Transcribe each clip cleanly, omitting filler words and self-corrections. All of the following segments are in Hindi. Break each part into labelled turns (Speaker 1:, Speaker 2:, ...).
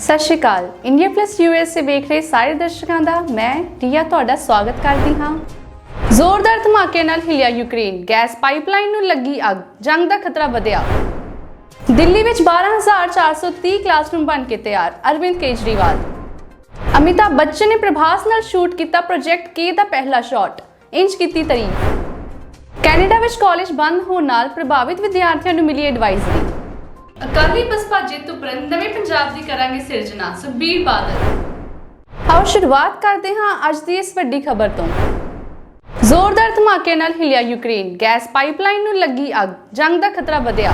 Speaker 1: ਸਤਿ ਸ਼੍ਰੀ ਅਕਾਲ। ਇੰਡੀਆ ਪਲੱਸ ਯੂਐਸਏ ਵੇਖ ਰਹੇ ਸਾਰੇ ਦਰਸ਼ਕਾਂ ਦਾ ਮੈਂ ਰੀਆ ਤੁਹਾਡਾ ਸਵਾਗਤ ਕਰਦੀ ਹਾਂ। ਜ਼ੋਰਦਾਰ ਧਮਾਕੇ ਨਾਲ ਹਿਲਿਆ ਯੂਕਰੇਨ, ਗੈਸ ਪਾਈਪਲਾਈਨ ਨੂੰ ਲੱਗੀ ਅੱਗ, ਜੰਗ ਦਾ ਖਤਰਾ ਵਧਿਆ। ਦਿੱਲੀ ਵਿੱਚ 12,430 ਕਲਾਸਰੂਮ ਬਣ ਕੇ ਤਿਆਰ, ਅਰਵਿੰਦ ਕੇਜਰੀਵਾਲ। ਅਮਿਤਾਭ ਬੱਚਨ ਨੇ ਪ੍ਰਭਾਸ ਨਾਲ ਸ਼ੂਟ ਕੀਤਾ ਪ੍ਰੋਜੈਕਟ ਕੇ ਦਾ ਪਹਿਲਾ ਸ਼ਾਟ, ਇੰਜ ਕੀਤੀ ਤਾਰੀਫ। ਕੈਨੇਡਾ ਵਿੱਚ ਕਾਲਜ ਬੰਦ ਹੋਣ ਨਾਲ ਪ੍ਰਭਾਵਿਤ ਵਿਦਿਆਰਥੀਆਂ ਨੂੰ ਮਿਲੀ ਐਡਵਾਈਜ਼ਰੀ। ਅਕਾਲੀ ਬਸਪਾ ਜਿੱਤ ਉਪਰੰਤ ਨਵੇਂ ਪੰਜਾਬ ਦੀ ਕਰਾਂਗੇ ਸਿਰਜਣਾ, ਸੁਖਬੀਰ ਬਾਦਲ। ਆਓ ਸ਼ੁਰੂਆਤ ਕਰਦੇ ਹਾਂ ਅੱਜ ਦੀ ਇਸ ਵੱਡੀ ਖਬਰ ਤੋਂ। ਜ਼ੋਰਦਾਰ ਧਮਾਕੇ ਨਾਲ ਹਿਲਿਆ ਯੂਕਰੇਨ, ਗੈਸ ਪਾਈਪਲਾਈਨ ਨੂੰ ਲੱਗੀ ਅੱਗ, ਜੰਗ ਦਾ ਖਤਰਾ ਵਧਿਆ।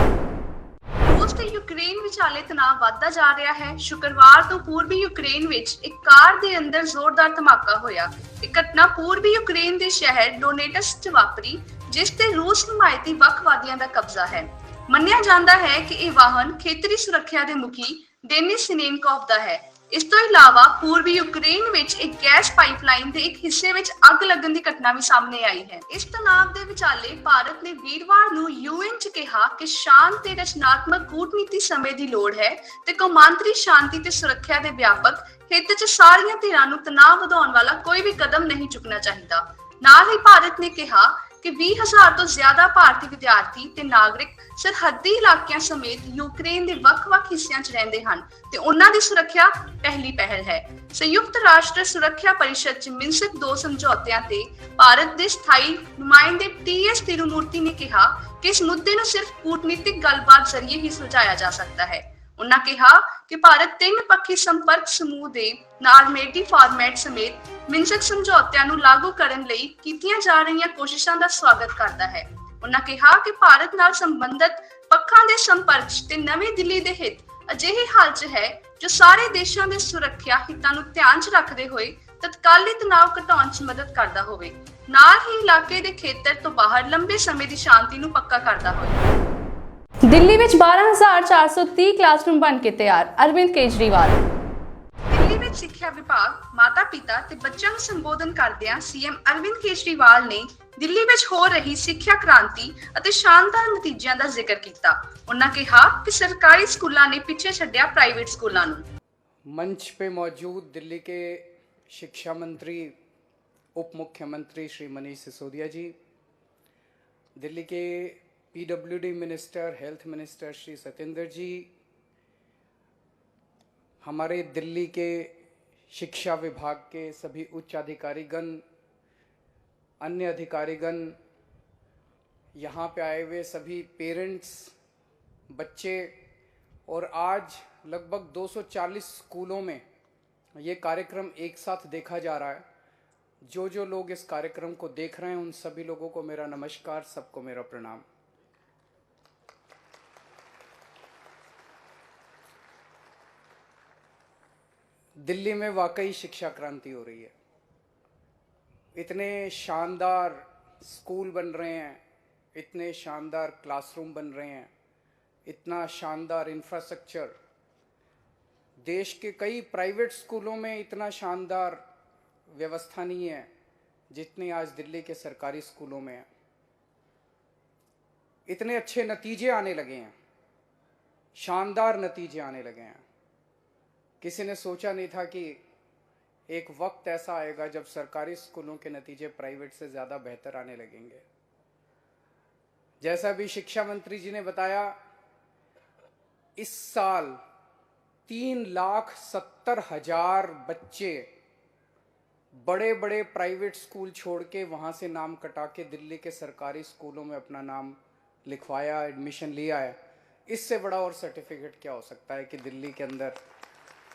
Speaker 1: ਰੂਸ ਤੇ ਯੂਕਰੇਨ ਵਿਚਾਲੇ ਤਣਾਅ ਵਧਦਾ ਜਾ ਰਿਹਾ ਹੈ। ਸ਼ੁੱਕਰਵਾਰ ਤੋਂ ਪੂਰਬੀ ਯੂਕਰੇਨ ਵਿੱਚ ਇੱਕ ਕਾਰ ਦੇ ਅੰਦਰ ਜ਼ੋਰਦਾਰ ਧਮਾਕਾ ਹੋਇਆ। ਇਹ ਘਟਨਾ ਪੂਰਬੀ ਯੂਕਰੇਨ ਦੇ ਸ਼ਹਿਰ ਡੋਨੇਟਸ 'ਚ ਵਾਪਰੀ, ਜਿਸ ਤੇ ਰੂਸ ਹਮਾਇਤੀ ਵੱਖਵਾਦੀਆਂ ਦਾ ਕਬਜ਼ਾ ਹੈ। ਮੰਨਿਆ ਜਾਂਦਾ ਹੈ ਕਿ ਇਹ ਵਾਹਨ ਖੇਤਰੀ ਸੁਰੱਖਿਆ ਦੇ ਮੁਖੀ ਡੇਨਿਸ ਸਿਨੇਨਕੋਵ ਦਾ ਹੈ। ਇਸ ਤੋਂ ਇਲਾਵਾ ਪੂਰਬੀ ਯੂਕਰੇਨ ਵਿੱਚ ਇੱਕ ਗੈਸ ਪਾਈਪਲਾਈਨ ਦੇ ਇੱਕ ਹਿੱਸੇ ਵਿੱਚ ਅੱਗ ਲੱਗਣ ਦੀ ਘਟਨਾ ਵੀ ਸਾਹਮਣੇ ਆਈ ਹੈ। ਇਸ ਤਣਾਅ ਦੇ ਵਿਚਾਲੇ ਭਾਰਤ ਨੇ ਵੀਰਵਾਰ ਨੂੰ ਯੂਐਨ 'ਚ ਕਿਹਾ ਕਿ ਸ਼ਾਂਤ ਤੇ ਰਚਨਾਤਮਕ ਕੂਟਨੀਤੀ ਸਮੇਂ ਦੀ ਲੋੜ ਹੈ ਤੇ ਕੌਮਾਂਤਰੀ ਸ਼ਾਂਤੀ ਤੇ ਸੁਰੱਖਿਆ ਦੇ ਵਿਆਪਕ ਹਿੱਤ 'ਚ ਸਾਰੀਆਂ ਧਿਰਾਂ ਨੂੰ ਤਣਾਅ ਵਧਾਉਣ ਵਾਲਾ ਕੋਈ ਵੀ ਕਦਮ ਨਹੀਂ ਚੁੱਕਣਾ ਚਾਹੀਦਾ। ਨਾਲ ਹੀ ਭਾਰਤ ਨੇ ਕਿਹਾ ਕਿ 20,000 ਤੋਂ ਜ਼ਿਆਦਾ ਭਾਰਤੀ ਵਿਦਿਆਰਥੀ ਤੇ ਨਾਗਰਿਕ ਸਰਹੱਦੀ ਇਲਾਕਿਆਂ ਸਮੇਤ ਯੂਕਰੇਨ ਦੇ ਵੱਖ-ਵੱਖ ਹਿੱਸਿਆਂ 'ਚ ਰਹਿੰਦੇ ਹਨ ਤੇ ਉਹਨਾਂ ਦੀ ਸੁਰੱਖਿਆ ਪਹਿਲੀ ਪਹਿਲ ਹੈ। ਸੰਯੁਕਤ ਰਾਸ਼ਟਰ ਸੁਰੱਖਿਆ ਪਰਿਸ਼ਦ 'ਚ ਮਿੰਸਕ 2 ਸਮਝੌਤਿਆਂ ਤੇ ਭਾਰਤ ਦੇ ਸਥਾਈ ਨੁਮਾਇੰਦੇ ਟੀ.ਐਸ. ਤਿਰੂਮੂਰਤੀ ਨੇ ਕਿਹਾ ਕਿ ਇਸ ਮੁੱਦੇ ਨੂੰ ਸਿਰਫ ਕੂਟਨੀਤਿਕ ਗੱਲਬਾਤ ਜ਼ਰੀਏ ਹੀ ਸੁਲਝਾਇਆ ਜਾ ਸਕਦਾ ਹੈ। ਉਨ੍ਹਾਂ ਕਿਹਾ ਕਿ ਭਾਰਤ 3 ਪੱਖੀ ਸੰਪਰਕ ਸਮੂਹ ਦੇ ਨਾਰਮੇਟਿਵ ਫਾਰਮੈਟ ਸਮੇਤ ਮਿੰਸਕ ਸਮਝੌਤਿਆਂ ਨੂੰ ਲਾਗੂ ਕਰਨ ਲਈ ਕੀਤੀਆਂ ਜਾ ਰਹੀਆਂ ਕੋਸ਼ਿਸ਼ਾਂ ਦਾ ਸਵਾਗਤ ਕਰਦਾ ਹੈ। ਉਨ੍ਹਾਂ ਕਿਹਾ ਕਿ ਭਾਰਤ ਨਾਲ ਸੰਬੰਧਿਤ ਪੱਖਾਂ ਦੇ ਸੰਪਰਕ ਤੇ ਨਵੀਂ ਦਿੱਲੀ ਦੇ ਹਿੱਤ ਅਜਿਹੇ ਹਾਲ 'ਚ ਹੈ ਜੋ ਸਾਰੇ ਦੇਸ਼ਾਂ ਦੇ ਸੁਰੱਖਿਆ ਹਿੱਤਾਂ ਨੂੰ ਧਿਆਨ 'ਚ ਰੱਖਦੇ ਹੋਏ ਤਤਕਾਲੀ ਤਣਾਅ ਘਟਾਉਣ 'ਚ ਮਦਦ ਕਰਦਾ ਹੋਵੇ, ਨਾਲ ਹੀ ਇਲਾਕੇ ਦੇ ਖੇਤਰ ਤੋਂ ਬਾਹਰ ਲੰਬੇ ਸਮੇਂ ਦੀ ਸ਼ਾਂਤੀ ਨੂੰ ਪੱਕਾ ਕਰਦਾ ਹੋਵੇ। ਦਿੱਲੀ ਵਿੱਚ 12,430 ਕਲਾਸਰੂਮ ਬਣ ਕੇ ਤਿਆਰ, ਅਰਵਿੰਦ ਕੇਜਰੀਵਾਲ। ਦਿੱਲੀ ਵਿੱਚ ਸਿੱਖਿਆ ਵਿਭਾਗ, ਮਾਤਾ-ਪਿਤਾ ਤੇ ਬੱਚਿਆਂ ਨੂੰ ਸੰਬੋਧਨ ਕਰਦਿਆਂ ਸੀਐਮ ਅਰਵਿੰਦ ਕੇਜਰੀਵਾਲ ਨੇ ਦਿੱਲੀ ਵਿੱਚ ਹੋ ਰਹੀ ਸਿੱਖਿਆ ਕ੍ਰਾਂਤੀ ਅਤੇ ਸ਼ਾਨਦਾਰ ਨਤੀਜਿਆਂ ਦਾ ਜ਼ਿਕਰ ਕੀਤਾ। ਉਨ੍ਹਾਂ ਕਿਹਾ ਕਿ ਸਰਕਾਰੀ ਸਕੂਲਾਂ ਨੇ ਪਿੱਛੇ ਛੱਡਿਆ ਪ੍ਰਾਈਵੇਟ ਸਕੂਲਾਂ ਨੂੰ।
Speaker 2: मंच पे मौजूद दिल्ली के शिक्षा मंत्री, उप मुख्यमंत्री श्री मनीष सिसोदिया जी, दिल्ली के PWD minister, health minister Shri Satyendra ji, हमारे दिल्ली के शिक्षा विभाग के सभी उच्च अधिकारीगण, अन्य अधिकारीगण, यहाँ पे आए हुए सभी पेरेंट्स, बच्चे, और आज लगभग 240 स्कूलों में ये कार्यक्रम एक साथ देखा जा रहा है। जो लोग इस कार्यक्रम को देख रहे हैं उन सभी लोगों को मेरा नमस्कार, सबको मेरा प्रणाम। दिल्ली में वाकई शिक्षा क्रांति हो रही है। इतने शानदार स्कूल बन रहे हैं, इतने शानदार क्लासरूम बन रहे हैं, इतना शानदार इंफ्रास्ट्रक्चर। देश के कई प्राइवेट स्कूलों में इतना शानदार व्यवस्था नहीं है जितनी आज दिल्ली के सरकारी स्कूलों में है। इतने अच्छे नतीजे आने लगे हैं, शानदार नतीजे आने लगे हैं। किसी ने सोचा नहीं था कि एक वक्त ऐसा आएगा जब सरकारी स्कूलों के नतीजे प्राइवेट से ज़्यादा बेहतर आने लगेंगे। जैसा भी शिक्षा मंत्री जी ने बताया, इस साल 3,70,000 बच्चे बड़े बड़े प्राइवेट स्कूल छोड़ के वहाँ से नाम कटा के दिल्ली के सरकारी स्कूलों में अपना नाम लिखवाया, एडमिशन लिया है। इससे बड़ा और सर्टिफिकेट क्या हो सकता है कि दिल्ली के अंदर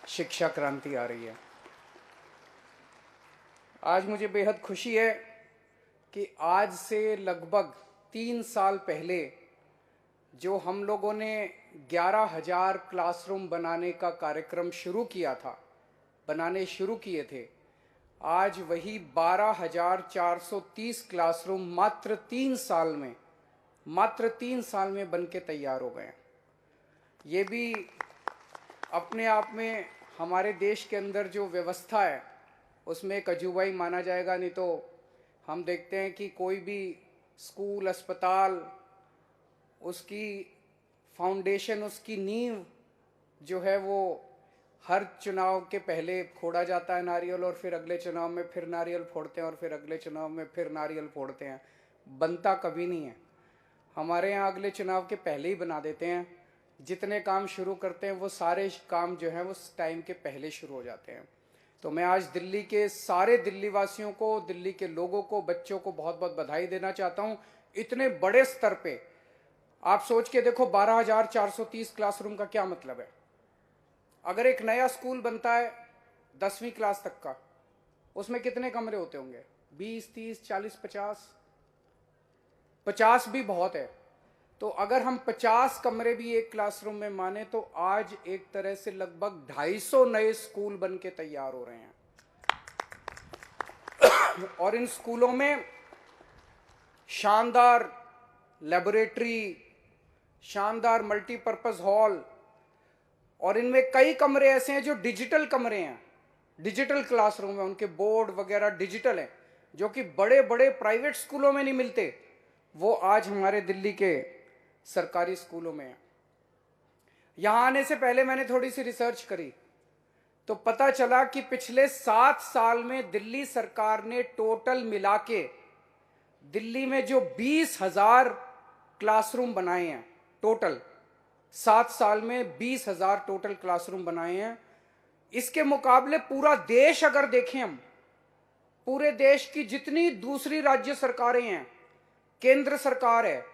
Speaker 2: शिक्षा क्रांति आ रही है। आज मुझे बेहद खुशी है कि आज से लगभग 3 साल पहले जो हम लोगों ने 11,000 क्लासरूम बनाने का कार्यक्रम शुरू किया था, बनाने शुरू किए थे, आज वही 12,430 क्लासरूम मात्र 3 साल में बन के तैयार हो गए। ये भी अपने आप में हमारे देश के अंदर जो व्यवस्था है उसमें एक अजूबा ही माना जाएगा। नहीं तो हम देखते हैं कि कोई भी स्कूल, अस्पताल, उसकी फाउंडेशन, उसकी नींव जो है वो हर चुनाव के पहले फोड़ा जाता है नारियल, और फिर अगले चुनाव में फिर नारियल फोड़ते हैं, और फिर अगले चुनाव में फिर नारियल फोड़ते हैं, बनता कभी नहीं है। हमारे यहाँ अगले चुनाव के पहले ही बना देते हैं। जितने काम शुरू करते हैं वो सारे काम जो हैं वो टाइम के पहले शुरू हो जाते हैं। तो मैं आज दिल्ली के सारे दिल्ली वासियों को, दिल्ली के लोगों को, बच्चों को बहुत बहुत बधाई देना चाहता हूँ। इतने बड़े स्तर पे आप सोच के देखो, 12,430 क्लासरूम का क्या मतलब है। अगर एक नया स्कूल बनता है 10वीं क्लास तक का, उसमें कितने कमरे होते होंगे? 20, 30, 40, 50 भी बहुत है। तो अगर हम 50 कमरे भी एक क्लासरूम में माने तो आज एक तरह से लगभग 250 नए स्कूल बन के तैयार हो रहे हैं। और इन स्कूलों में शानदार लेबोरेटरी, शानदार मल्टीपर्पज हॉल, और इनमें कई कमरे ऐसे हैं जो डिजिटल कमरे हैं, डिजिटल क्लासरूम है, उनके बोर्ड वगैरह डिजिटल हैं, जो कि बड़े बड़े प्राइवेट स्कूलों में नहीं मिलते। वो आज हमारे दिल्ली के सरकारी स्कूलों में है। यहां आने से पहले मैंने थोड़ी सी रिसर्च करी तो पता चला कि पिछले 7 साल में दिल्ली सरकार ने टोटल मिला के दिल्ली में जो 20,000 क्लासरूम बनाए हैं, टोटल 7 साल में 20,000 टोटल क्लासरूम बनाए हैं। इसके मुकाबले पूरा देश अगर देखें हम, पूरे देश की जितनी दूसरी राज्य सरकारें हैं, केंद्र सरकार है,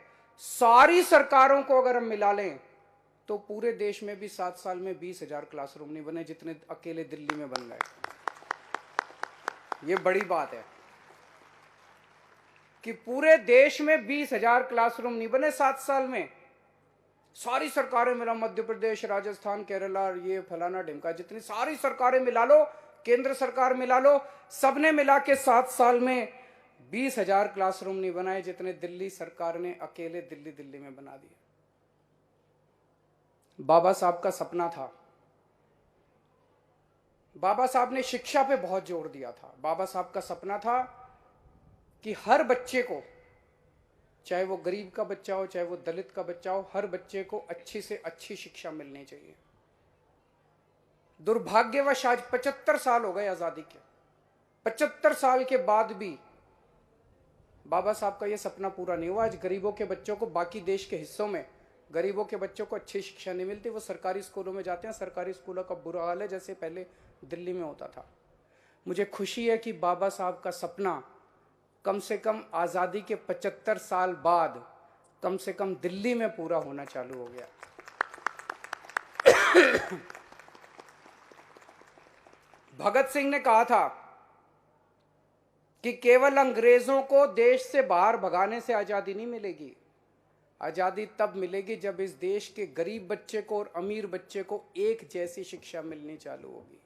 Speaker 2: सारी सरकारों को अगर हम मिला लें तो पूरे देश में भी 7 साल में 20,000 क्लासरूम नहीं बने जितने अकेले दिल्ली में बन गए। ये बड़ी बात है कि पूरे देश में 20,000 क्लासरूम नहीं बने 7 साल में। सारी सरकारें मिला, मध्य प्रदेश, राजस्थान, केरला, ये फलाना ढिमका, जितनी सारी सरकारें मिला लो, केंद्र सरकार मिला लो, सबने मिला के 7 साल में 20,000 क्लासरूम नहीं बनाए जितने दिल्ली सरकार ने अकेले दिल्ली में बना दिए। बाबा साहब का सपना था। बाबा साहब ने शिक्षा पे बहुत जोर दिया था। बाबा साहब का सपना था कि हर बच्चे को, चाहे वो गरीब का बच्चा हो, चाहे वो दलित का बच्चा हो, हर बच्चे को अच्छी से अच्छी शिक्षा मिलनी चाहिए। दुर्भाग्यवश आज 75 साल हो गए आजादी के, 75 साल के बाद भी बाबा साहब का यह सपना पूरा नहीं हुआ। आज गरीबों के बच्चों को, बाकी देश के हिस्सों में गरीबों के बच्चों को अच्छी शिक्षा नहीं मिलती, वो सरकारी स्कूलों में जाते हैं। सरकारी स्कूलों का बुरा हाल है जैसे पहले दिल्ली में होता था। मुझे खुशी है कि बाबा साहब का सपना कम से कम आज़ादी के 75 साल बाद कम से कम दिल्ली में पूरा होना चालू हो गया। भगत सिंह ने कहा था कि केवल अंग्रेजों को देश से बाहर भगाने से आज़ादी नहीं मिलेगी। आज़ादी तब मिलेगी जब इस देश के गरीब बच्चे को और अमीर बच्चे को एक जैसी शिक्षा मिलनी चालू होगी।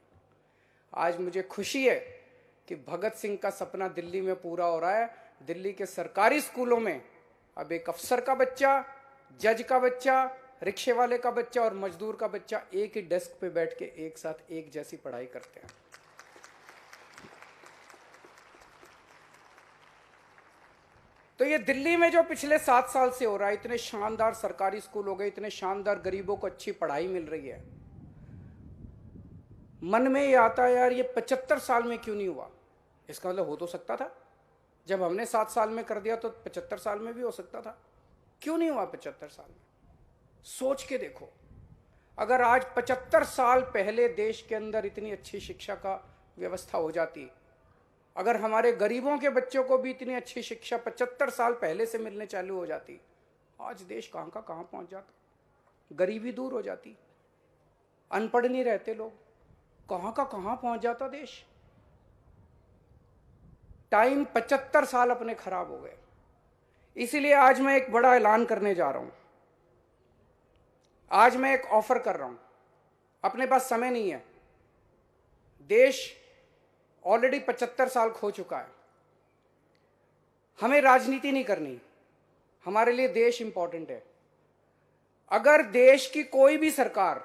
Speaker 2: आज मुझे खुशी है कि भगत सिंह का सपना दिल्ली में पूरा हो रहा है। दिल्ली के सरकारी स्कूलों में अब एक अफसर का बच्चा, जज का बच्चा, रिक्शे वाले का बच्चा और मजदूर का बच्चा एक ही डेस्क पे बैठ के एक साथ एक जैसी पढ़ाई करते हैं। तो ये दिल्ली में जो पिछले 7 साल से हो रहा है, इतने शानदार सरकारी स्कूल हो गए, इतने शानदार गरीबों को अच्छी पढ़ाई मिल रही है, मन में ये आता है यार ये 75 साल में क्यों नहीं हुआ। इसका मतलब हो तो सकता था, जब हमने 7 साल में कर दिया तो 75 साल में भी हो सकता था। क्यों नहीं हुआ 75 साल में? सोच के देखो, अगर आज 75 साल पहले देश के अंदर इतनी अच्छी शिक्षा का व्यवस्था हो जाती, अगर हमारे गरीबों के बच्चों को भी इतनी अच्छी शिक्षा 75 साल पहले से मिलने चालू हो जाती, आज देश कहाँ का कहाँ पहुँच जाता। गरीबी दूर हो जाती, अनपढ़ नहीं रहते लोग, कहाँ का कहाँ पहुँच जाता देश। टाइम 75 साल अपने खराब हो गए। इसीलिए आज मैं एक बड़ा ऐलान करने जा रहा हूँ। आज मैं एक ऑफर कर रहा हूँ। अपने पास समय नहीं है, देश ऑलरेडी 75 साल खो चुका है। हमें राजनीति नहीं करनी, हमारे लिए देश इंपॉर्टेंट है। अगर देश की कोई भी सरकार,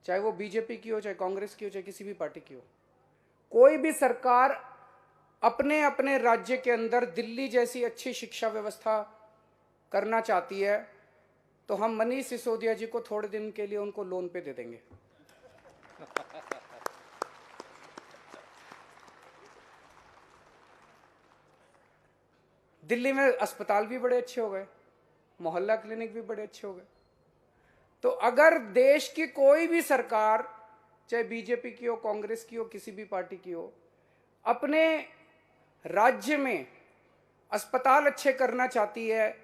Speaker 2: चाहे वो बीजेपी की हो, चाहे कांग्रेस की हो, चाहे किसी भी पार्टी की हो, कोई भी सरकार अपने अपने राज्य के अंदर दिल्ली जैसी अच्छी शिक्षा व्यवस्था करना चाहती है, तो हम मनीष सिसोदिया जी को थोड़े दिन के लिए उनको लोन पे दे देंगे। दिल्ली में अस्पताल भी बड़े अच्छे हो गए, मोहल्ला क्लिनिक भी बड़े अच्छे हो गए। तो अगर देश की कोई भी सरकार, चाहे बीजेपी की हो, कांग्रेस की हो, किसी भी पार्टी की हो, अपने राज्य में अस्पताल अच्छे करना चाहती है,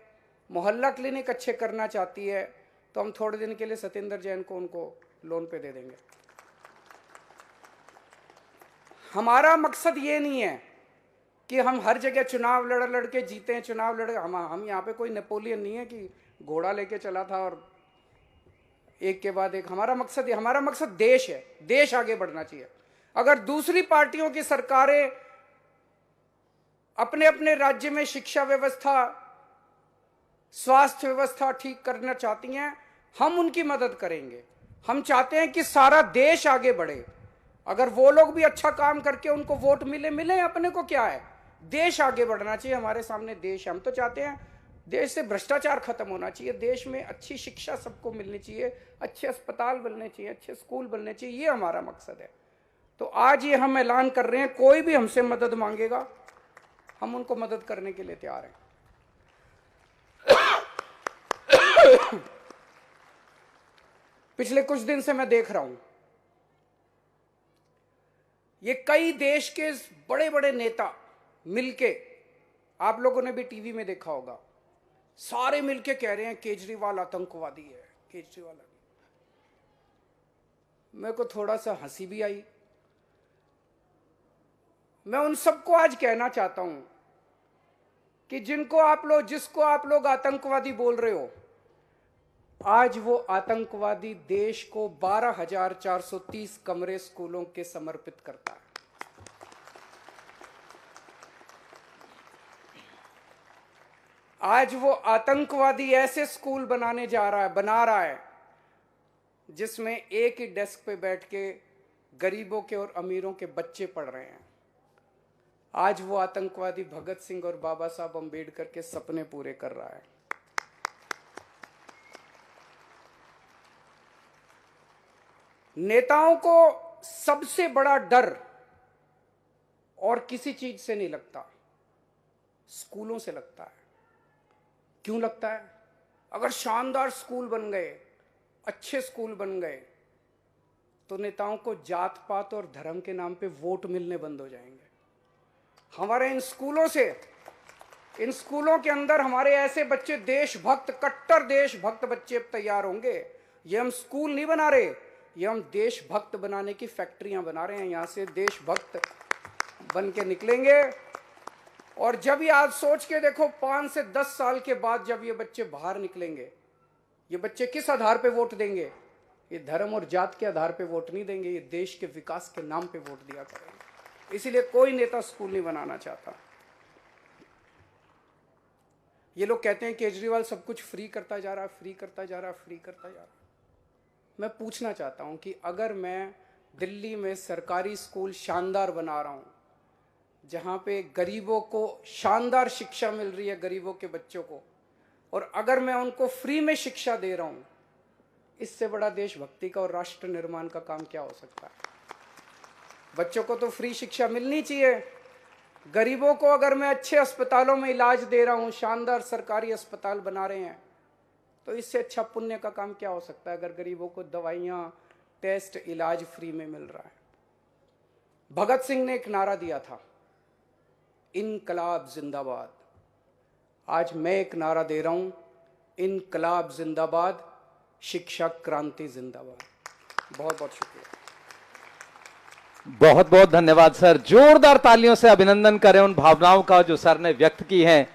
Speaker 2: मोहल्ला क्लिनिक अच्छे करना चाहती है, तो हम थोड़े दिन के लिए सत्येंद्र जैन को उनको लोन पे दे देंगे। हमारा मकसद ये नहीं है कि हम हर जगह चुनाव लड़ के जीते हैं, चुनाव लड़। हम यहाँ पे कोई नेपोलियन नहीं है कि घोड़ा लेके चला था और एक के बाद एक। हमारा मकसद देश है, देश आगे बढ़ना चाहिए। अगर दूसरी पार्टियों की सरकारें अपने अपने राज्य में शिक्षा व्यवस्था, स्वास्थ्य व्यवस्था ठीक करना चाहती हैं, हम उनकी मदद करेंगे। हम चाहते हैं कि सारा देश आगे बढ़े। अगर वो लोग भी अच्छा काम करके उनको वोट मिले, अपने को क्या है, देश आगे बढ़ना चाहिए। हमारे सामने देश है। हम तो चाहते हैं देश से भ्रष्टाचार खत्म होना चाहिए, देश में अच्छी शिक्षा सबको मिलनी चाहिए, अच्छे अस्पताल बनने चाहिए, अच्छे स्कूल बनने चाहिए। ये हमारा मकसद है। तो आज ये हम ऐलान कर रहे हैं, कोई भी हमसे मदद मांगेगा, हम उनको मदद करने के लिए तैयार हैं। पिछले कुछ दिन से मैं देख रहा हूं, ये कई देश के बड़े बड़े नेता मिलके, आप लोगों ने भी टीवी में देखा होगा, सारे मिलके कह रहे हैं केजरीवाल आतंकवादी है, केजरीवाल। मेरे को थोड़ा सा हंसी भी आई। मैं उन सबको आज कहना चाहता हूं कि जिसको आप लोग आतंकवादी बोल रहे हो, आज वो आतंकवादी देश को 12,430 कमरे स्कूलों के समर्पित करता है। आज वो आतंकवादी ऐसे स्कूल बना रहा है जिसमें एक ही डेस्क पे बैठ के गरीबों के और अमीरों के बच्चे पढ़ रहे हैं। आज वो आतंकवादी भगत सिंह और बाबा साहब अंबेडकर के सपने पूरे कर रहा है। नेताओं को सबसे बड़ा डर और किसी चीज से नहीं लगता, स्कूलों से लगता है। क्यों लगता है? अगर शानदार स्कूल बन गए, अच्छे स्कूल बन गए, तो नेताओं को जात पात और धर्म के नाम पे वोट मिलने बंद हो जाएंगे। हमारे इन स्कूलों के अंदर हमारे ऐसे बच्चे, देशभक्त, कट्टर देशभक्त बच्चे अब तैयार होंगे। ये हम स्कूल नहीं बना रहे, ये हम देशभक्त बनाने की फैक्ट्रियां बना रहे हैं। यहां से देशभक्त बन के निकलेंगे। और जब ये आज सोच के देखो, 5 से 10 साल के बाद जब ये बच्चे बाहर निकलेंगे, ये बच्चे किस आधार पे वोट देंगे? ये धर्म और जात के आधार पे वोट नहीं देंगे, ये देश के विकास के नाम पे वोट दिया करेंगे। इसीलिए कोई नेता स्कूल नहीं बनाना चाहता। ये लोग कहते हैं केजरीवाल सब कुछ फ्री करता जा रहा है, फ्री करता जा रहा है, फ्री करता जा रहा है। मैं पूछना चाहता हूं कि अगर मैं दिल्ली में सरकारी स्कूल शानदार बना रहा हूं, जहां पे गरीबों को शानदार शिक्षा मिल रही है, गरीबों के बच्चों को, और अगर मैं उनको फ्री में शिक्षा दे रहा हूं, इससे बड़ा देशभक्ति का और राष्ट्र निर्माण का काम क्या हो सकता है? बच्चों को तो फ्री शिक्षा मिलनी चाहिए। गरीबों को अगर मैं अच्छे अस्पतालों में इलाज दे रहा हूं, शानदार सरकारी अस्पताल बना रहे हैं, तो इससे अच्छा पुण्य का काम क्या हो सकता है? अगर गरीबों को दवाइयां, टेस्ट, इलाज फ्री में मिल रहा है। भगत सिंह ने एक नारा दिया था, इनकलाब जिंदाबाद। आज मैं एक नारा दे रहा हूं, इनकलाब जिंदाबाद, शिक्षा क्रांति जिंदाबाद। बहुत बहुत शुक्रिया।
Speaker 3: बहुत बहुत धन्यवाद सर। जोरदार तालियों से अभिनंदन करें उन भावनाओं का जो सर ने व्यक्त की हैं।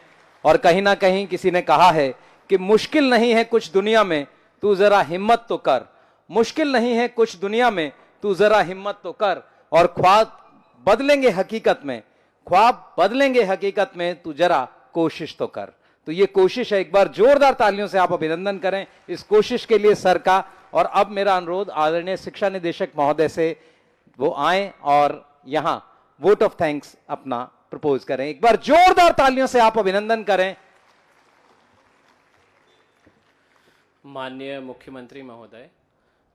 Speaker 3: और कहीं ना कहीं किसी ने कहा है कि मुश्किल नहीं है कुछ दुनिया में, तू जरा हिम्मत तो कर। मुश्किल नहीं है कुछ दुनिया में, तू जरा हिम्मत तो कर। और ख्वाब बदलेंगे हकीकत में, ख्वाब बदलेंगे हकीकत में, तू जरा कोशिश तो कर। तो ये कोशिश है। एक बार जोरदार तालियों से आप अभिनंदन करें इस कोशिश के लिए सर का। और अब मेरा अनुरोध आदरणीय शिक्षा निदेशक महोदय से, वो आए और यहां वोट ऑफ थैंक्स अपना प्रपोज करें। एक बार जोरदार तालियों से आप अभिनंदन करें।
Speaker 4: माननीय मुख्यमंत्री महोदय,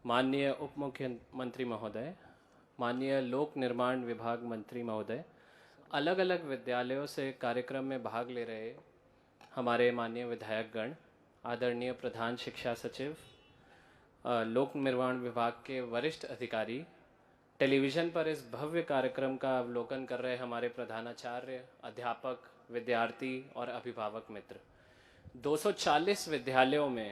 Speaker 4: माननीय उप मुख्यमंत्री महोदय, माननीय लोक निर्माण विभाग मंत्री महोदय, अलग अलग विद्यालयों से कार्यक्रम में भाग ले रहे हमारे माननीय विधायकगण, आदरणीय प्रधान शिक्षा सचिव, लोक निर्माण विभाग के वरिष्ठ अधिकारी, टेलीविज़न पर इस भव्य कार्यक्रम का अवलोकन कर रहे हमारे प्रधानाचार्य, अध्यापक, विद्यार्थी और अभिभावक मित्र। 240 विद्यालयों में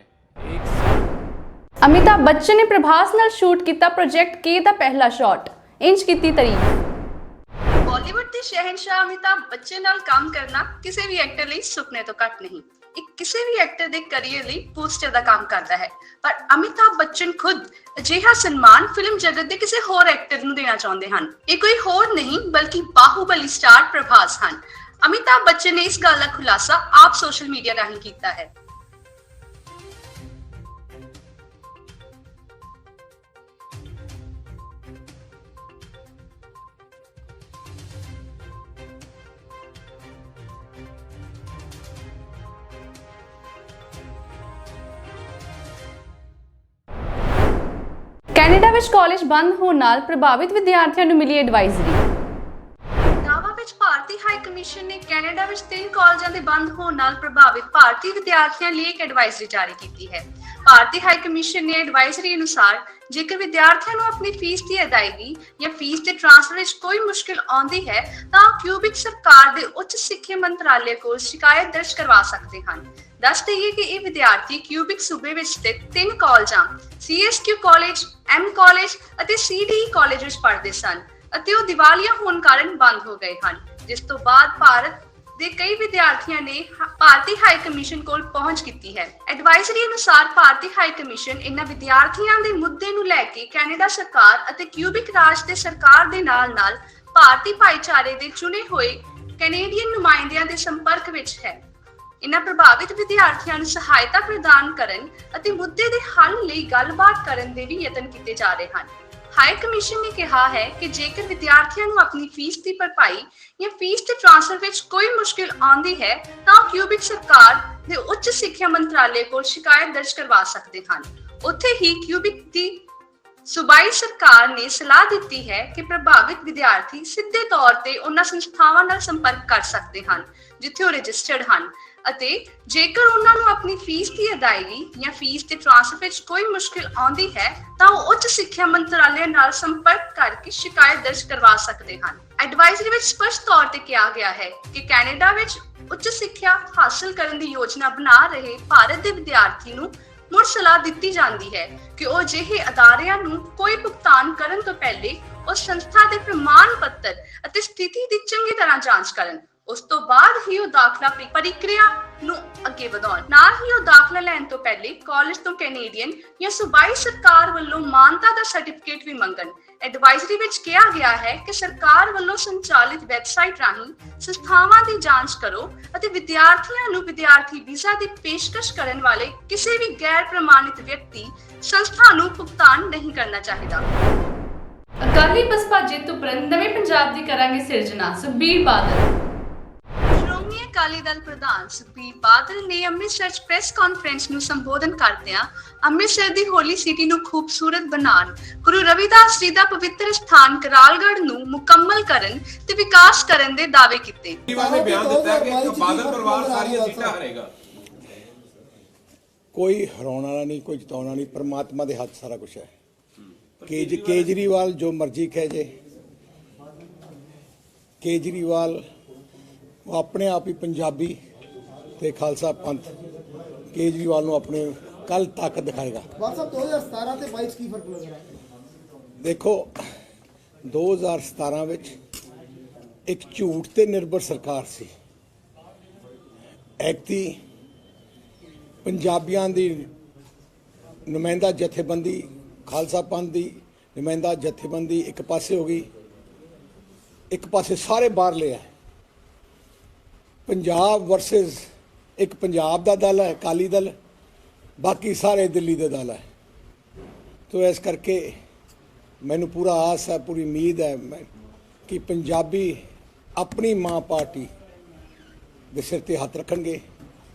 Speaker 1: अमिताभ बच्चन ने प्रभास नाल शूट किया प्रोजेक्ट के दा पहला शॉट, इंज कीती तारीफ। बॉलीवुड के शहनशाह अमिताभ बच्चन नाल काम करना किसी भी एक्टर ਲਈ ਸੁਪਨੇ ਤੋਂ ਘੱਟ ਨਹੀਂ। ਇੱਕ ਕਿਸੇ ਵੀ ਐਕਟਰ ਦੇ ਕੈਰੀਅਰ ਲਈ ਬੂਸਟਰ ਦਾ ਕੰਮ ਕਰਦਾ ਹੈ, ਪਰ ਅਮਿਤਾਭ ਬੱਚਨ ਖੁਦ ਅਜਿਹਾ ਸਨਮਾਨ ਫਿਲਮ ਜਗਤ ਦੇ ਕਿਸੇ ਹੋਰ ਐਕਟਰ ਨੂੰ ਦੇਣਾ ਚਾਹੁੰਦੇ ਹਨ। ਇਹ ਕੋਈ ਹੋਰ ਨਹੀਂ ਬਲਕਿ ਬਾਹੂਬਲੀ ਸਟਾਰ ਪ੍ਰਭਾਸ ਹਨ। ਅਮਿਤਾਭ ਬੱਚਨ ਨੇ ਇਸ ਗੱਲ ਦਾ ਖੁਲਾਸਾ ਆਪ ਸੋਸ਼ਲ ਮੀਡੀਆ ਰਾਹੀਂ ਕੀਤਾ ਹੈ। ਕੈਨੇਡਾ ਵਿੱਚ ਕਾਲਜ ਬੰਦ ਹੋਣ ਨਾਲ ਪ੍ਰਭਾਵਿਤ ਵਿਦਿਆਰਥੀਆਂ ਨੂੰ ਮਿਲੀ ਐਡਵਾਈਜ਼ਰੀ। ਦਾਵਾ ਵਿੱਚ ਭਾਰਤੀ ਹਾਈ ਕਮਿਸ਼ਨ ਨੇ ਕੈਨੇਡਾ ਵਿੱਚ 3 ਕਾਲਜਾਂ ਦੇ ਬੰਦ ਹੋਣ ਨਾਲ ਪ੍ਰਭਾਵਿਤ ਭਾਰਤੀ ਵਿਦਿਆਰਥੀਆਂ ਲਈ ਇੱਕ ਐਡਵਾਈਜ਼ਰੀ ਜਾਰੀ ਕੀਤੀ ਹੈ। ਭਾਰਤੀ ਹਾਈ ਕਮਿਸ਼ਨ ਨੇ ਐਡਵਾਈਜ਼ਰੀ ਅਨੁਸਾਰ ਜੇਕਰ ਵਿਦਿਆਰਥੀਆਂ ਨੂੰ ਆਪਣੀ ਫੀਸ ਦੀ ਅਦਾਇਗੀ ਜਾਂ ਫੀਸ ਦੇ ਟ੍ਰਾਂਸਫਰ ਵਿੱਚ ਕੋਈ ਮੁਸ਼ਕਿਲ ਆਉਂਦੀ ਹੈ ਤਾਂ ਕਿਊਬਿਕ ਸਰਕਾਰ ਦੇ ਉੱਚ ਸਿੱਖਿਆ ਮੰਤਰਾਲੇ ਕੋਲ ਸ਼ਿਕਾਇਤ ਦਰਜ ਕਰਵਾ ਸਕਦੇ ਹਨ। ਦੱਸ ਦਈਏ ਕਿ ਇਹ ਵਿਦਿਆਰਥੀ ਕਿਊਬਿਕ ਸੂਬੇ ਵਿੱਚ ਸਥਿਤ 3 ਕਾਲਜਾਂ CSQ ਕਾਲਜ, M ਕਾਲਜ ਅਤੇ CDE ਕਾਲਜ ਵਿੱਚ ਪੜ੍ਹਦੇ ਸਨ ਅਤੇ ਉਹ ਦੀਵਾਲੀਆ ਹੋਣ ਕਾਰਨ ਬੰਦ ਹੋ ਗਏ ਹਨ, ਜਿਸ ਤੋਂ ਬਾਅਦ ਭਾਰਤ ਦੇ ਕਈ ਵਿਦਿਆਰਥੀਆਂ ਨੇ ਭਾਰਤੀ ਹਾਈ ਕਮਿਸ਼ਨ ਕੋਲ ਪਹੁੰਚ ਕੀਤੀ ਹੈ। ਐਡਵਾਈਜ਼ਰੀ ਅਨੁਸਾਰ ਭਾਰਤੀ ਹਾਈ ਕਮਿਸ਼ਨ ਇਹਨਾਂ ਵਿਦਿਆਰਥੀਆਂ ਦੇ ਮੁੱਦੇ ਨੂੰ ਲੈ ਕੇ ਕੈਨੇਡਾ ਸਰਕਾਰ ਅਤੇ ਕਿਊਬਿਕ ਰਾਜ ਦੇ ਸਰਕਾਰ ਦੇ ਨਾਲ-ਨਾਲ ਭਾਰਤੀ ਭਾਈਚਾਰੇ ਦੇ ਚੁਣੇ ਹੋਏ ਕੈਨੇਡੀਅਨ ਨੁਮਾਇੰਦਿਆਂ ਦੇ ਸੰਪਰਕ ਵਿੱਚ ਹੈ। ਇਹਨਾਂ ਪ੍ਰਭਾਵਿਤ ਵਿਦਿਆਰਥੀਆਂ ਨੂੰ ਸਹਾਇਤਾ ਪ੍ਰਦਾਨ ਕਰਨ ਅਤੇ ਮੁੱਦੇ ਦੇ ਹੱਲ ਲਈ ਗੱਲਬਾਤ ਕਰਨ ਦੇ ਵੀ ਯਤਨ ਕੀਤੇ ਜਾ ਰਹੇ ਹਨ। ਹਾਈ ਕਮਿਸ਼ਨ ਨੇ ਕਿਹਾ ਹੈ ਕਿ ਜੇਕਰ ਵਿਦਿਆਰਥੀਆਂ ਨੂੰ ਆਪਣੀ ਫੀਸ ਦੀ ਭਰਪਾਈ ਜਾਂ ਫੀਸ ਦੇ ਟ੍ਰਾਂਸਫਰ ਵਿੱਚ ਕੋਈ ਮੁਸ਼ਕਿਲ ਆਉਂਦੀ ਹੈ ਤਾਂ ਕਿਊਬਿਕ ਸਰਕਾਰ ਦੇ ਉੱਚ ਸਿੱਖਿਆ ਮੰਤਰਾਲੇ ਕੋਲ ਸ਼ਿਕਾਇਤ ਦਰਜ ਕਰਵਾ ਸਕਦੇ ਹਨ। ਉੱਥੇ ਹੀ ਕਿਊਬਿਕ ਦੀ ਸੂਬਾਈ ਸਰਕਾਰ ਨੇ ਸਲਾਹ ਦਿੱਤੀ ਹੈ ਕਿ ਪ੍ਰਭਾਵਿਤ ਵਿਦਿਆਰਥੀ ਸਿੱਧੇ ਤੌਰ ਤੇ ਉਹਨਾਂ ਸੰਸਥਾਵਾਂ ਨਾਲ ਸੰਪਰਕ ਕਰ ਸਕਦੇ ਹਨ ਜਿੱਥੇ ਉਹ ਰਜਿਸਟਰਡ ਹਨ ਅਤੇ ਜੇਕਰ ਉਹਨਾਂ ਨੂੰ ਆਪਣੀ ਫੀਸ ਦੀ ਅਦਾਇਗੀ ਜਾਂ ਫੀਸ ਦੇ ਟ੍ਰਾਂਸਫਰ ਵਿੱਚ ਕੋਈ ਮੁਸ਼ਕਿਲ ਆਉਂਦੀ ਹੈ ਤਾਂ ਉਹ ਉੱਚ ਸਿੱਖਿਆ ਮੰਤਰਾਲੇ ਨਾਲ ਸੰਪਰਕ ਕਰਕੇ ਸ਼ਿਕਾਇਤ ਦਰਜ ਕਰਵਾ ਸਕਦੇ ਹਨ। ਐਡਵਾਈਜ਼ਰੀ ਵਿੱਚ ਸਪਸ਼ਟ ਤੌਰ ਤੇ ਕਿਹਾ ਗਿਆ ਹੈ ਕਿ ਕੈਨੇਡਾ ਵਿੱਚ ਉੱਚ ਸਿੱਖਿਆ ਹਾਸਲ ਕਰਨ ਦੀ ਯੋਜਨਾ ਬਣਾ ਰਹੇ ਭਾਰਤ ਦੇ ਵਿਦਿਆਰਥੀ ਨੂੰ ਮੁੜ ਸਲਾਹ ਦਿੱਤੀ ਜਾਂਦੀ ਹੈ ਕਿ ਉਹ ਅਜਿਹੇ ਅਦਾਰਿਆਂ ਨੂੰ ਕੋਈ ਭੁਗਤਾਨ ਕਰਨ ਤੋਂ ਪਹਿਲੇ ਉਸ ਸੰਸਥਾ ਦੇ ਪ੍ਰਮਾਣ ਪੱਤਰ ਅਤੇ ਸਥਿਤੀ ਦੀ ਚੰਗੀ ਤਰ੍ਹਾਂ ਜਾਂਚ ਕਰਨ। ਉਸ ਤੋਂ ਬਾਅਦ ਹੀ ਉਹ ਦਾਖਲਾ ਪ੍ਰਕਿਰਿਆ ਨੂੰ ਅੱਗੇ ਵਧਾਉਣ। ਨਾਲ ਹੀ ਉਹ ਦਾਖਲਾ ਲੈਣ ਤੋਂ ਪਹਿਲੇ ਕਾਲਜ ਤੋਂ ਕੈਨੇਡੀਅਨ ਜਾਂ ਸੂਬਾਈ ਸਰਕਾਰ ਵੱਲੋਂ ਮਾਨਤਾ ਦਾ ਸਰਟੀਫਿਕੇਟ ਵੀ ਮੰਗਣ। ਐਡਵਾਈਜ਼ਰੀ ਵਿੱਚ ਕਿਹਾ ਗਿਆ ਹੈ ਕਿ ਸਰਕਾਰ ਵੱਲੋਂ ਸੰਚਾਲਿਤ ਵੈਬਸਾਈਟ ਰਾਹੀਂ ਸੰਸਥਾਵਾਂ ਦੀ ਜਾਂਚ ਕਰੋ ਅਤੇ ਵਿਦਿਆਰਥੀਆਂ ਨੂੰ ਵਿਦਿਆਰਥੀ ਵੀਜ਼ਾ ਦੀ ਪੇਸ਼ਕਸ਼ ਕਰਨ ਵਾਲੇ ਕਿਸੇ ਵੀ ਗੈਰ ਪ੍ਰਮਾਣਿਤ ਵਿਅਕਤੀ ਸੰਸਥਾ ਨੂੰ ਭੁਗਤਾਨ ਨਹੀਂ ਕਰਨਾ ਚਾਹੀਦਾ। ਅਕਾਲੀ ਬਸਪਾ ਜਿੱਤ ਉਪਰੰਤ ਨਵੇਂ ਪੰਜਾਬ ਦੀ ਕਰਾਂਗੇ ਸਿਰਜਣਾ, ਸੁਖਬੀਰ ਬਾਦਲ। ਸ਼੍ਰੋਮਣੀ ਅਕਾਲੀ ਦਲ ਪ੍ਰਧਾਨ ਸੁਖਬੀਰ ਬਾਦਲ ਨੇ ਅੰਮ੍ਰਿਤਸਰ 'ਚ ਪ੍ਰੈਸ ਕਾਨਫਰੰਸ ਨੂੰ ਸੰਬੋਧਨ ਕਰਦਿਆਂ ਅੰਮ੍ਰਿਤਸਰ ਦੀ ਹੋਲੀ ਸਿਟੀ ਨੂੰ ਖੂਬਸੂਰਤ ਬਣਾਉਣ, ਗੁਰੂ ਰਵਿਦਾਸ ਜੀ ਦਾ ਪਵਿੱਤਰ ਸਥਾਨ ਕਰਾਲਗੜ੍ਹ ਨੂੰ ਮੁਕੰਮਲ ਕਰਨ ਤੇ ਵਿਕਾਸ ਕਰਨ ਦੇ ਦਾਅਵੇ ਕੀਤੇ।
Speaker 5: ਨੇ ਬਿਆਨ ਦਿੱਤਾ ਕਿ ਬਾਦਲ ਪਰਿਵਾਰ ਸਾਰੀਆਂ ਸੀਟਾਂ ਹਾਰੇਗਾ।
Speaker 6: ਕੋਈ ਹਰਾਉਣ ਵਾਲਾ ਨਹੀਂ, ਕੋਈ ਜਿਤਾਉਣ ਵਾਲਾ ਨਹੀਂ, परमात्मा ਦੇ ਹੱਥ ਸਾਰਾ ਕੁਝ ਹੈ। केजरीवाल जो मर्जी कह जे, केजरीवाल वो अपने आप ही पंजाबी ते खालसा पंथ केजरीवाल नूं अपने कल ताकत दिखाएगा।
Speaker 7: 2017 ते 22 की फर्क नजर आया?
Speaker 6: देखो 2017 विच एक झूठ ते निर्भर सरकार सी। ऐकती पंजाबियां दी नुमाइंदा जथेबंदी खालसा पंथ की नुमाइंदा जथेबंदी एक पासे हो गई, एक पासे सारे बाहर ले आए। पंजाब वर्सेस एक पंजाब का दल है अकाली दल, बाकी सारे दिल्ली के दल है। तो इस करके मैनू पूरा आस है, पूरी उम्मीद है कि पंजाबी अपनी मां पार्टी के सिर ते हथ रखणगे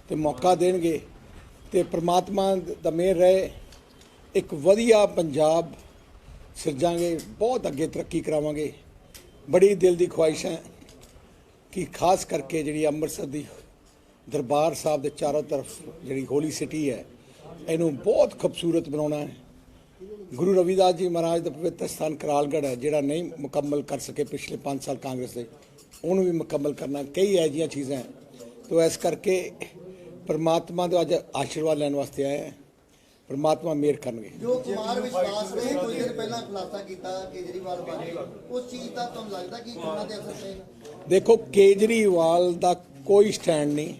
Speaker 6: ते मौका देणगे ते परमात्मा दा मेहर रहे, एक वधिया पंजाब सिरजांगे, बहुत अगे तरक्की करावांगे। बड़ी दिल की ख्वाहिश है कि खास करके जी अमृतसर की ਦਰਬਾਰ ਸਾਹਿਬ ਦੇ ਚਾਰੋਂ ਤਰਫ ਜਿਹੜੀ ਹੋਲੀ ਸਿਟੀ ਹੈ ਇਹਨੂੰ ਬਹੁਤ ਖੂਬਸੂਰਤ ਬਣਾਉਣਾ ਹੈ। ਗੁਰੂ ਰਵਿਦਾਸ ਜੀ ਮਹਾਰਾਜ ਦਾ ਪਵਿੱਤਰ ਸਥਾਨ ਕਰਾਲਗੜ੍ਹ ਹੈ, ਜਿਹੜਾ ਨਹੀਂ ਮੁਕੰਮਲ ਕਰ ਸਕੇ ਪਿਛਲੇ 5 ਸਾਲ ਕਾਂਗਰਸ ਦੇ, ਉਹਨੂੰ ਵੀ ਮੁਕੰਮਲ ਕਰਨਾ। ਕਈ ਇਹੋ ਜਿਹੀਆਂ ਚੀਜ਼ਾਂ ਹੈ। ਤੋ ਇਸ ਕਰਕੇ परमात्मा ਦਾ ਅੱਜ ਆਸ਼ੀਰਵਾਦ ਲੈਣ ਵਾਸਤੇ ਆਏ ਹਾਂ। परमात्मा मेहर करनगे।
Speaker 7: जो कुमार विश्वास ने कुछ देर पहला खुलासा किया केजरीवाल बारे, उस चीज का तुम लगता कि उन्होंने दे असर पएगा?
Speaker 6: देखो केजरीवाल का कोई स्टैंड नहीं,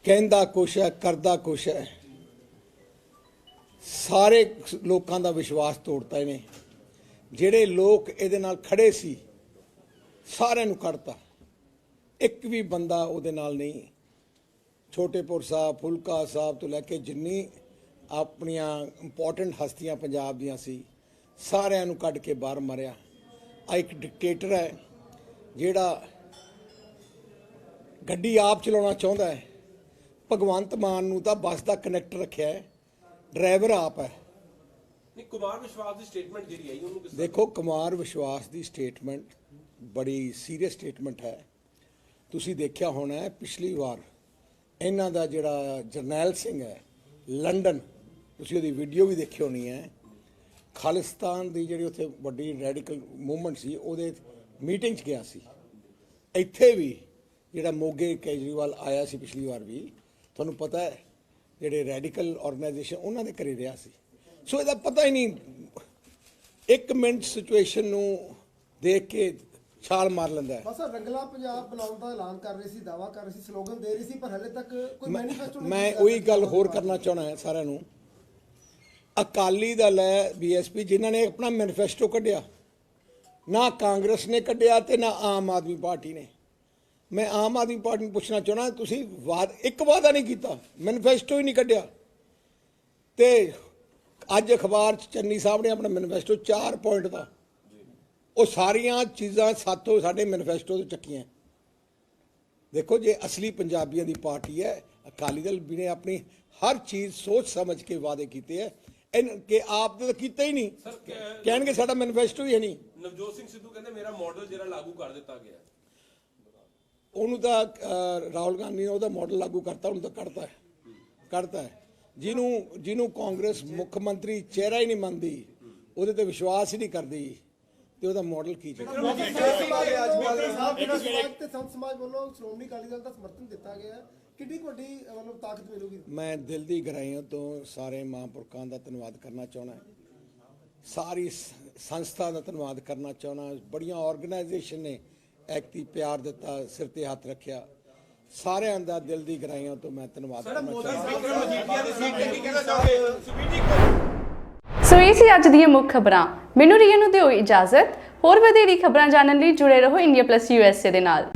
Speaker 6: कहता कुछ है करता कुछ है। सारे लोगों का विश्वास तोड़ता इन्हें, ਜਿਹੜੇ ਲੋਕ ਇਹਦੇ ਨਾਲ ਖੜੇ ਸੀ ਸਾਰਿਆਂ ਨੂੰ ਕੱਢਤਾ। ਇੱਕ ਵੀ ਬੰਦਾ ਉਹਦੇ ਨਾਲ ਨਹੀਂ। ਛੋਟੇਪੁਰ ਸਾਹਿਬ, ਫੁਲਕਾ ਸਾਹਿਬ ਤੋਂ ਲੈ ਕੇ ਜਿੰਨੀ ਆਪਣੀਆਂ ਇੰਪੋਰਟੈਂਟ ਹਸਤੀਆਂ ਪੰਜਾਬ ਦੀਆਂ ਸੀ ਸਾਰਿਆਂ ਨੂੰ ਕੱਢ ਕੇ ਬਾਹਰ ਮਾਰਿਆ। ਆ ਇੱਕ ਡਿਕਟੇਟਰ ਹੈ ਜਿਹੜਾ ਗੱਡੀ ਆਪ ਚਲਾਉਣਾ ਚਾਹੁੰਦਾ ਹੈ। ਭਗਵੰਤ ਮਾਨ ਨੂੰ ਤਾਂ ਬੱਸ ਦਾ ਕਨੈਕਟਰ ਰੱਖਿਆ ਹੈ, ਡਰਾਈਵਰ ਆਪ ਹੈ।
Speaker 5: ਨਹੀਂ, ਕੁਮਾਰ ਵਿਸ਼ਵਾਸ ਦੀ ਸਟੇਟਮੈਂਟ ਜਿਹੜੀ ਆਈ ਉਹਨੂੰ ਕਿਸ
Speaker 6: ਦੇਖੋ ਕੁਮਾਰ ਵਿਸ਼ਵਾਸ ਦੀ ਸਟੇਟਮੈਂਟ ਬੜੀ ਸੀਰੀਅਸ ਸਟੇਟਮੈਂਟ ਹੈ। ਤੁਸੀਂ ਦੇਖਿਆ ਹੋਣਾ ਹੈ ਪਿਛਲੀ ਵਾਰ ਇਹਨਾਂ ਦਾ ਜਿਹੜਾ ਜਰਨੈਲ ਸਿੰਘ ਹੈ ਲੰਡਨ, ਤੁਸੀਂ ਉਹਦੀ ਵੀਡੀਓ ਵੀ ਦੇਖੀ ਹੋਣੀ ਹੈ। ਖਾਲਿਸਤਾਨ ਦੀ ਜਿਹੜੀ ਉੱਥੇ ਵੱਡੀ ਰੈਡੀਕਲ ਮੂਵਮੈਂਟ ਸੀ ਉਹਦੇ ਮੀਟਿੰਗ 'ਚ ਗਿਆ ਸੀ। ਇੱਥੇ ਵੀ ਜਿਹੜਾ ਮੋਗੇ ਕੇਜਰੀਵਾਲ ਆਇਆ ਸੀ ਪਿਛਲੀ ਵਾਰ ਵੀ, ਤੁਹਾਨੂੰ ਪਤਾ ਹੈ ਜਿਹੜੇ ਰੈਡੀਕਲ ਆਰਗੇਨਾਈਜੇਸ਼ਨ ਉਹਨਾਂ ਦੇ ਘਰੇ ਰਿਹਾ ਸੀ। ਸੋ ਇਹਦਾ ਪਤਾ ਹੀ ਨਹੀਂ, ਇੱਕ ਮਿੰਟ ਸਿਚੁਏਸ਼ਨ ਨੂੰ ਦੇਖ ਕੇ ਛਾਲ ਮਾਰ ਲੈਂਦਾ ਹੈ।
Speaker 7: ਬਸ ਰੰਗਲਾ ਪੰਜਾਬ ਬਣਾਉਣ ਦਾ ਐਲਾਨ ਕਰ ਰਹੇ ਸੀ, ਦਾਵਾ ਕਰ ਰਹੇ ਸੀ, ਸਲੋਗਨ ਦੇ ਰਹੀ ਸੀ, ਪਰ ਹਲੇ ਤੱਕ ਕੋਈ ਮੈਨੀਫੈਸਟੋ ਨਹੀਂ।
Speaker 6: ਮੈਂ ਉਹੀ ਗੱਲ ਹੋਰ ਕਰਨਾ ਚਾਹੁੰਦਾ ਹਾਂ ਸਾਰਿਆਂ ਨੂੰ। ਅਕਾਲੀ ਦਲ ਹੈ, ਬੀਐਸਪੀ, ਜਿਨ੍ਹਾਂ ਨੇ ਆਪਣਾ ਮੈਨੀਫੈਸਟੋ ਕੱਢਿਆ, ਨਾ ਕਾਂਗਰਸ ਨੇ ਕੱਢਿਆ ਤੇ ਨਾ ਆਮ ਆਦਮੀ ਪਾਰਟੀ ਨੇ। ਮੈਂ ਆਮ ਆਦਮੀ ਪਾਰਟੀ ਨੂੰ ਪੁੱਛਣਾ ਚਾਹੁੰਦਾ, ਤੁਸੀਂ ਇੱਕ ਵਾਅਦਾ ਨਹੀਂ ਕੀਤਾ, ਮੈਨੀਫੈਸਟੋ ਹੀ ਨਹੀਂ ਕੱਢਿਆ। ਤੇ ਅੱਜ ਅਖਬਾਰ 'ਚ ਚੰਨੀ ਸਾਹਿਬ ਨੇ ਆਪਣਾ ਮੈਨੀਫੈਸਟੋ 4 ਪੁਆਇੰਟ ਦਾ, ਉਹ ਸਾਰੀਆਂ ਚੀਜ਼ਾਂ ਸਾਥੋਂ ਸਾਡੇ ਮੈਨੀਫੈਸਟੋ ਤੋਂ ਚੱਕੀਆਂ। ਦੇਖੋ ਜੇ ਅਸਲੀ ਪੰਜਾਬੀਆਂ ਦੀ ਪਾਰਟੀ ਹੈ ਅਕਾਲੀ ਦਲ ਵੀ ਨੇ ਆਪਣੀ ਹਰ ਚੀਜ਼ ਸੋਚ ਸਮਝ ਕੇ ਵਾਅਦੇ ਕੀਤੇ ਹੈ। ਕਿ ਆਪ ਤਾਂ ਕੀਤਾ ਹੀ ਨਹੀਂ, ਕਹਿਣਗੇ ਸਾਡਾ ਮੈਨੀਫੈਸਟੋ ਹੀ ਹੈ ਨਹੀਂ।
Speaker 5: ਨਵਜੋਤ ਸਿੰਘ ਸਿੱਧੂ ਕਹਿੰਦੇ ਮੇਰਾ ਮਾਡਲ ਜਿਹੜਾ ਲਾਗੂ ਕਰ ਦਿੱਤਾ ਗਿਆ।
Speaker 6: ਉਹਨੂੰ ਤਾਂ ਰਾਹੁਲ ਗਾਂਧੀ ਨੇ ਉਹਦਾ ਮਾਡਲ ਲਾਗੂ ਕਰਤਾ, ਉਹਨੂੰ ਤਾਂ ਕੱਢਤਾ ਹੈ। ਜਿਹਨੂੰ ਕਾਂਗਰਸ ਮੁੱਖ ਮੰਤਰੀ ਚਿਹਰਾ ਹੀ ਨਹੀਂ ਮੰਨਦੀ, ਉਹਦੇ ਤੇ ਵਿਸ਼ਵਾਸ ਹੀ ਨਹੀਂ ਕਰਦੀ, ਤੇ ਉਹਦਾ ਮਾਡਲ ਕੀ
Speaker 7: ਸੰਤ ਸਮਾਜ ਵੱਲੋਂ ਸ਼੍ਰੋਮਣੀ ਅਕਾਲੀ ਦਲ ਦਾ ਸਮਰਥਨ ਦਿੱਤਾ ਗਿਆ ਹੈ, ਕਿੰਨੀ ਵੱਡੀ ਮਤਲਬ ਤਾਕਤ ਮਿਲੂਗੀ?
Speaker 6: ਮੈਂ ਦਿਲ ਦੀ ਗਹਿਰਾਈਆਂ ਤੋਂ ਸਾਰੇ ਮਹਾਂਪੁਰਖਾਂ ਦਾ ਧੰਨਵਾਦ ਕਰਨਾ ਚਾਹੁੰਦਾ, ਸਾਰੀ ਸੰਸਥਾ ਦਾ ਧੰਨਵਾਦ ਕਰਨਾ ਚਾਹੁੰਦਾ। ਬੜੀਆਂ ਆਰਗੇਨਾਈਜੇਸ਼ਨ ਨੇ ਐਕਟੀ ਪਿਆਰ ਦਿੱਤਾ, ਸਿਰ ਤੇ ਹੱਥ ਰੱਖਿਆ, ਸਾਰਿਆਂ ਦਾ ਦਿਲ ਦੀ ਗਹਿਰਾਈਆਂ ਤੋਂ ਮੈਂ ਧੰਨਵਾਦ ਕਰਨਾ ਚਾਹੁੰਦਾ।
Speaker 1: ਸੋ ਇਹ ਸੀ ਅੱਜ ਦੀਆਂ ਮੁੱਖ ਖਬਰਾਂ। ਮੈਨੂੰ ਰੀਆ ਨੂੰ ਦਿਓ ਇਜਾਜ਼ਤ। ਹੋਰ ਵਧੇਰੀ ਖਬਰਾਂ ਜਾਣਨ ਲਈ ਜੁੜੇ ਰਹੋ ਇੰਡੀਆ+ USA ਦੇ ਨਾਲ।